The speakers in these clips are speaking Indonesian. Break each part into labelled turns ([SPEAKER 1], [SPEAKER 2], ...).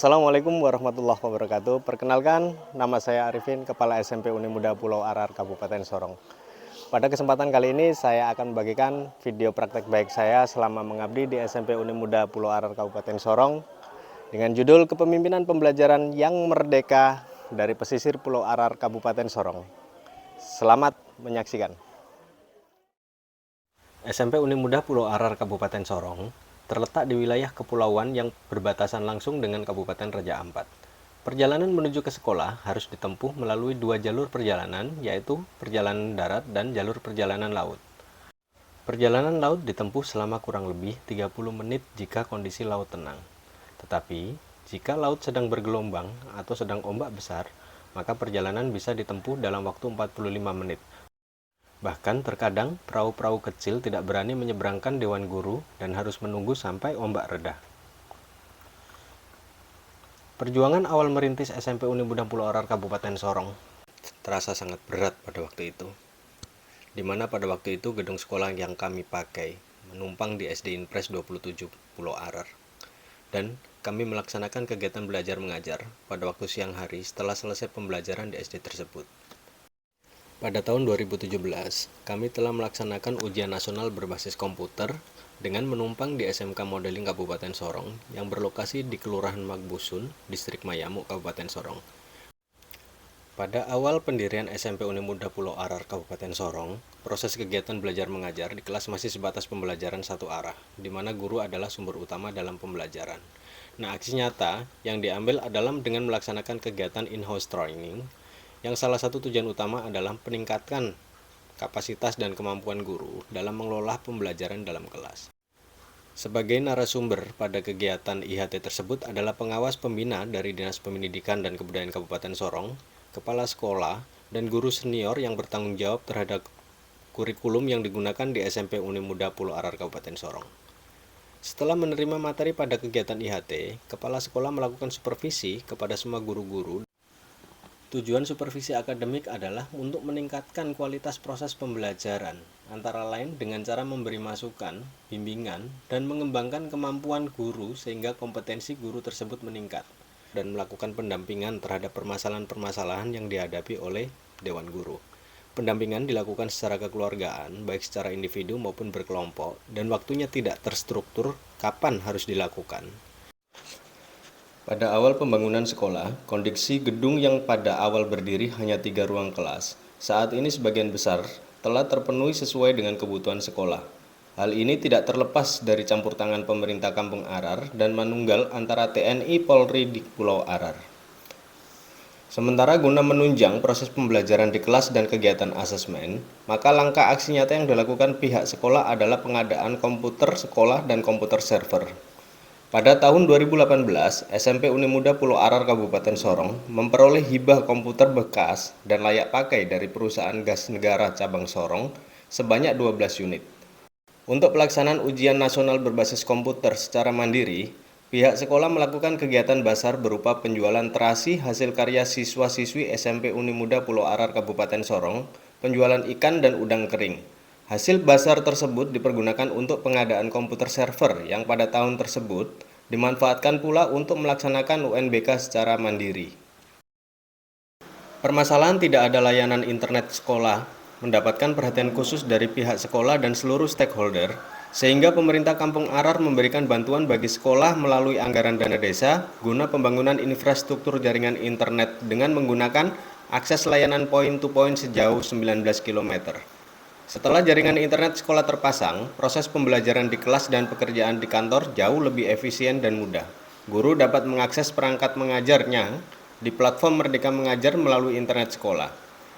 [SPEAKER 1] Assalamualaikum warahmatullahi wabarakatuh. Perkenalkan, nama saya Arifin, Kepala SMP Unimuda Pulau Arar, Kabupaten Sorong. Pada kesempatan kali ini, saya akan membagikan video praktek baik saya selama mengabdi di SMP Unimuda Pulau Arar, Kabupaten Sorong, dengan judul Kepemimpinan Pembelajaran yang Merdeka dari Pesisir Pulau Arar, Kabupaten Sorong. Selamat menyaksikan. SMP Unimuda Pulau Arar, Kabupaten Sorong terletak di wilayah kepulauan yang berbatasan langsung dengan Kabupaten Raja Ampat. Perjalanan menuju ke sekolah harus ditempuh melalui dua jalur perjalanan, yaitu perjalanan darat dan jalur perjalanan laut. Perjalanan laut ditempuh selama kurang lebih 30 menit jika kondisi laut tenang. Tetapi, jika laut sedang bergelombang atau sedang ombak besar, maka perjalanan bisa ditempuh dalam waktu 45 menit. Bahkan terkadang perahu-perahu kecil tidak berani menyeberangkan Dewan Guru dan harus menunggu sampai ombak reda. Perjuangan awal merintis SMP Unimuda Pulau Arar Kabupaten Sorong terasa sangat berat pada waktu itu. Di mana pada waktu itu gedung sekolah yang kami pakai menumpang di SD Inpres 27 Pulau Arar. Dan kami melaksanakan kegiatan belajar mengajar pada waktu siang hari setelah selesai pembelajaran di SD tersebut. Pada tahun 2017, kami telah melaksanakan ujian nasional berbasis komputer dengan menumpang di SMK Modeling Kabupaten Sorong yang berlokasi di Kelurahan Magbusun, Distrik Mayamuk, Kabupaten Sorong. Pada awal pendirian SMP Unimuda Pulau Arar, Kabupaten Sorong, proses kegiatan belajar mengajar di kelas masih sebatas pembelajaran satu arah, di mana guru adalah sumber utama dalam pembelajaran. Nah, aksi nyata yang diambil adalah dengan melaksanakan kegiatan in-house training, yang salah satu tujuan utama adalah meningkatkan kapasitas dan kemampuan guru dalam mengelola pembelajaran dalam kelas. Sebagai narasumber pada kegiatan IHT tersebut adalah pengawas pembina dari Dinas Pendidikan dan Kebudayaan Kabupaten Sorong, kepala sekolah, dan guru senior yang bertanggung jawab terhadap kurikulum yang digunakan di SMP Unimuda Pulau Arar Kabupaten Sorong. Setelah menerima materi pada kegiatan IHT, kepala sekolah melakukan supervisi kepada semua guru-guru. Tujuan supervisi akademik adalah untuk meningkatkan kualitas proses pembelajaran, antara lain dengan cara memberi masukan, bimbingan, dan mengembangkan kemampuan guru sehingga kompetensi guru tersebut meningkat, dan melakukan pendampingan terhadap permasalahan-permasalahan yang dihadapi oleh Dewan Guru. Pendampingan dilakukan secara kekeluargaan, baik secara individu maupun berkelompok, dan waktunya tidak terstruktur kapan harus dilakukan. Pada awal pembangunan sekolah, kondisi gedung yang pada awal berdiri hanya 3 ruang kelas, saat ini sebagian besar telah terpenuhi sesuai dengan kebutuhan sekolah. Hal ini tidak terlepas dari campur tangan pemerintah Kampung Arar dan manunggal antara TNI Polri di Pulau Arar. Sementara guna menunjang proses pembelajaran di kelas dan kegiatan asesmen, maka langkah aksi nyata yang dilakukan pihak sekolah adalah pengadaan komputer sekolah dan komputer server. Pada tahun 2018, SMP Unimuda Pulau Arar Kabupaten Sorong memperoleh hibah komputer bekas dan layak pakai dari perusahaan gas negara cabang Sorong sebanyak 12 unit. Untuk pelaksanaan ujian nasional berbasis komputer secara mandiri, pihak sekolah melakukan kegiatan basar berupa penjualan terasi hasil karya siswa-siswi SMP Unimuda Pulau Arar Kabupaten Sorong, penjualan ikan dan udang kering. Hasil basar tersebut dipergunakan untuk pengadaan komputer server yang pada tahun tersebut dimanfaatkan pula untuk melaksanakan UNBK secara mandiri. Permasalahan tidak ada layanan internet sekolah mendapatkan perhatian khusus dari pihak sekolah dan seluruh stakeholder, sehingga pemerintah Kampung Arar memberikan bantuan bagi sekolah melalui anggaran dana desa guna pembangunan infrastruktur jaringan internet dengan menggunakan akses layanan point-to-point sejauh 19 km. Setelah jaringan internet sekolah terpasang, proses pembelajaran di kelas dan pekerjaan di kantor jauh lebih efisien dan mudah. Guru dapat mengakses perangkat mengajarnya di platform Merdeka Mengajar melalui internet sekolah.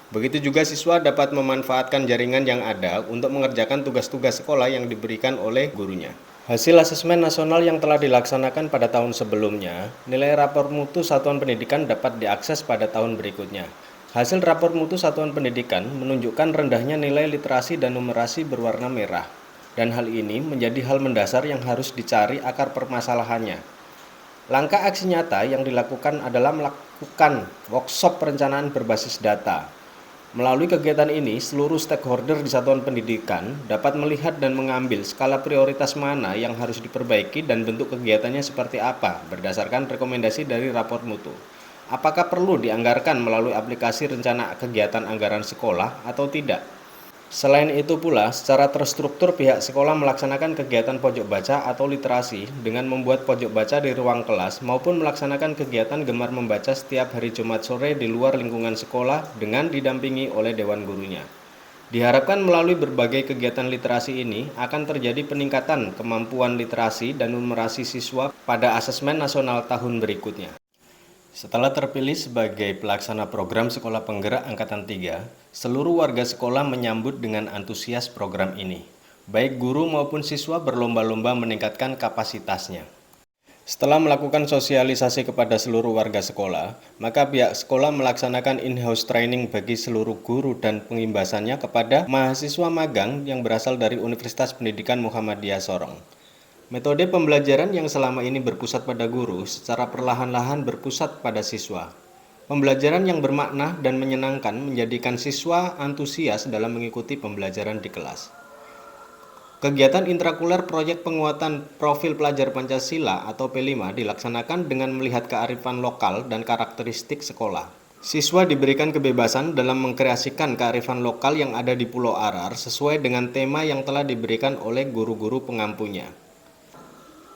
[SPEAKER 1] Begitu juga siswa dapat memanfaatkan jaringan yang ada untuk mengerjakan tugas-tugas sekolah yang diberikan oleh gurunya. Hasil asesmen nasional yang telah dilaksanakan pada tahun sebelumnya, nilai rapor mutu satuan pendidikan dapat diakses pada tahun berikutnya. Hasil rapor mutu satuan pendidikan menunjukkan rendahnya nilai literasi dan numerasi berwarna merah, dan hal ini menjadi hal mendasar yang harus dicari akar permasalahannya. Langkah aksi nyata yang dilakukan adalah melakukan workshop perencanaan berbasis data. Melalui kegiatan ini, seluruh stakeholder di satuan pendidikan dapat melihat dan mengambil skala prioritas mana yang harus diperbaiki dan bentuk kegiatannya seperti apa berdasarkan rekomendasi dari rapor mutu. Apakah perlu dianggarkan melalui aplikasi rencana kegiatan anggaran sekolah atau tidak? Selain itu pula, secara terstruktur pihak sekolah melaksanakan kegiatan pojok baca atau literasi dengan membuat pojok baca di ruang kelas maupun melaksanakan kegiatan gemar membaca setiap hari Jumat sore di luar lingkungan sekolah dengan didampingi oleh dewan gurunya. Diharapkan melalui berbagai kegiatan literasi ini akan terjadi peningkatan kemampuan literasi dan numerasi siswa pada asesmen nasional tahun berikutnya. Setelah terpilih sebagai pelaksana program Sekolah Penggerak Angkatan 3, seluruh warga sekolah menyambut dengan antusias program ini. Baik guru maupun siswa berlomba-lomba meningkatkan kapasitasnya. Setelah melakukan sosialisasi kepada seluruh warga sekolah, maka pihak sekolah melaksanakan in-house training bagi seluruh guru dan pengimbasannya kepada mahasiswa magang yang berasal dari Universitas Pendidikan Muhammadiyah Sorong. Metode pembelajaran yang selama ini berpusat pada guru secara perlahan-lahan berpusat pada siswa. Pembelajaran yang bermakna dan menyenangkan menjadikan siswa antusias dalam mengikuti pembelajaran di kelas. Kegiatan intrakuler proyek penguatan profil pelajar Pancasila atau P5 dilaksanakan dengan melihat kearifan lokal dan karakteristik sekolah. Siswa diberikan kebebasan dalam mengkreasikan kearifan lokal yang ada di Pulau Arar sesuai dengan tema yang telah diberikan oleh guru-guru pengampunya.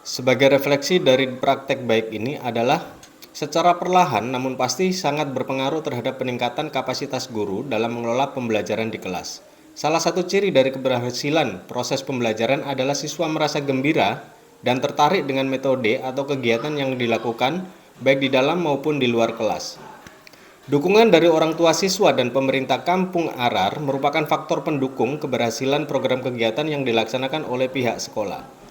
[SPEAKER 1] Sebagai refleksi dari praktek baik ini adalah secara perlahan namun pasti sangat berpengaruh terhadap peningkatan kapasitas guru dalam mengelola pembelajaran di kelas. Salah satu ciri dari keberhasilan proses pembelajaran adalah siswa merasa gembira dan tertarik dengan metode atau kegiatan yang dilakukan baik di dalam maupun di luar kelas. Dukungan dari orang tua siswa dan pemerintah Kampung Arar merupakan faktor pendukung keberhasilan program kegiatan yang dilaksanakan oleh pihak sekolah.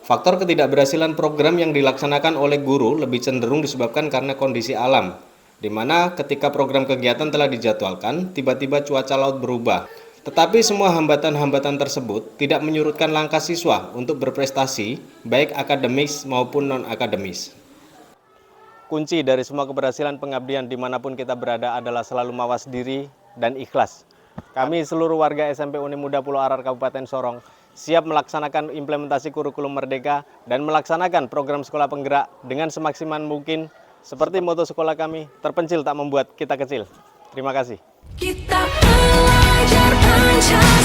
[SPEAKER 1] Faktor ketidakberhasilan program yang dilaksanakan oleh guru lebih cenderung disebabkan karena kondisi alam, di mana ketika program kegiatan telah dijadwalkan, tiba-tiba cuaca laut berubah. Tetapi semua hambatan-hambatan tersebut tidak menyurutkan langkah siswa untuk berprestasi, baik akademis maupun non-akademis. Kunci dari semua keberhasilan pengabdian dimanapun kita berada adalah selalu mawas diri dan ikhlas. Kami seluruh warga SMP Uni Muda Pulau Arar Kabupaten Sorong siap melaksanakan implementasi kurikulum Merdeka dan melaksanakan program sekolah penggerak dengan semaksimal mungkin seperti moto sekolah kami, terpencil tak membuat kita kecil. Terima kasih. Kita belajar Pancasila.